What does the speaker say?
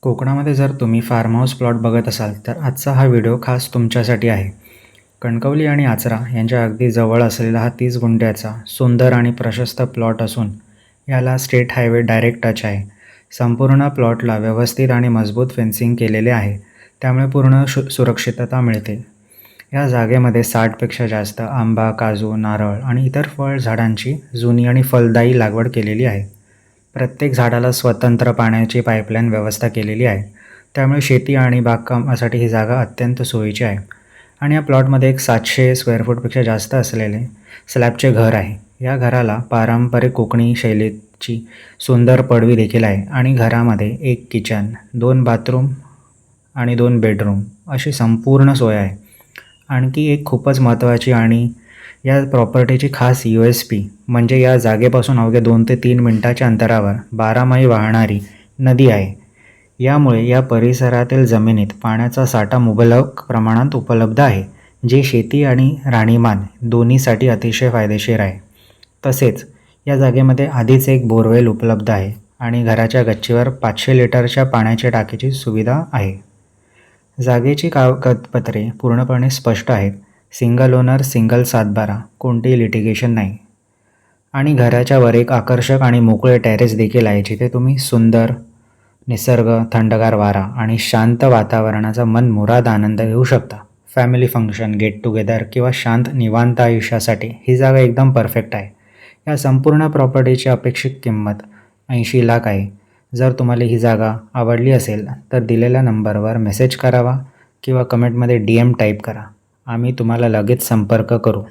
कोकणामध्ये जर तुम्ही फार्म हाऊस प्लॉट बघत असाल तर आजचा हा व्हिडिओ खास तुमच्यासाठी आहे. कणकवली आणि आचरा यांच्या अगदी जवळ असलेला हा 30 गुंठ्याचा सुंदर आणि प्रशस्त प्लॉट असून याला स्टेट हायवे डायरेक्ट टच आहे. संपूर्ण प्लॉटला व्यवस्थित आणि मजबूत फेन्सिंग केलेले आहे, त्यामुळे पूर्ण सुरक्षितता मिळते. या जागेमध्ये 60पेक्षा जास्त आंबा, काजू, नारळ आणि इतर फळ झाडांची जुनी आणि फलदायी लागवड केलेली आहे. प्रत्येक झाडाला स्वतंत्र पाण्याची पाईपलाईन व्यवस्था केलेली आहे, त्यामुळे शेती आणि बागकामासाठी ही जागा अत्यंत सोयीची आहे. आणि या प्लॉटमध्ये एक 700 स्क्वेअर फूटपेक्षा जास्त असलेले स्लॅबचे घर आहे. या घराला पारंपरिक कोकणी शैलीची सुंदर पडवी देखील आहे आणि घरामध्ये एक किचन, 2 बाथरूम आणि 2 बेडरूम अशी संपूर्ण सोय आहे. आणखी एक खूपच महत्त्वाची आणि या प्रॉपर्टीची खास USP म्हणजे या जागेपासून अवघ्या 2 ते 3 मिनिटाच्या अंतरावर 12 वाहणारी नदी आहे. यामुळे या परिसरातील जमिनीत पाण्याचा साठा मुबलक प्रमाणात उपलब्ध आहे, जे शेती आणि राहणीमान दोन्हीसाठी अतिशय फायदेशीर आहे. तसेच या जागेमध्ये आधीच एक बोरवेल उपलब्ध आहे आणि घराच्या गच्चीवर 500 लिटरच्या पाण्याच्या टाकीची सुविधा आहे. जागेची कागदपत्रे पूर्णपणे स्पष्ट आहेत. सिंगल ओनर, सिंगल सातबारा, कोणतेही लिटिगेशन नाही. आणि घराच्या वर एक आकर्षक आणि मोकळे टेरेस देखील आहे, जिथे तुम्ही सुंदर निसर्ग, थंडगार वारा आणि शांत वातावरणाचा मनमुराद आनंद घेऊ शकता. फॅमिली फंक्शन, गेट टुगेदर किंवा शांत निवांत आयुष्यासाठी ही जागा एकदम परफेक्ट आहे. या संपूर्ण प्रॉपर्टीची अपेक्षित किंमत 80 लाख आहे. जर तुम्हाला ही जागा आवडली असेल तर दिलेल्या नंबरवर मेसेज करावा किंवा कमेंटमध्ये DM टाईप करा. आम्ही तुम्हाला लगेच संपर्क करू.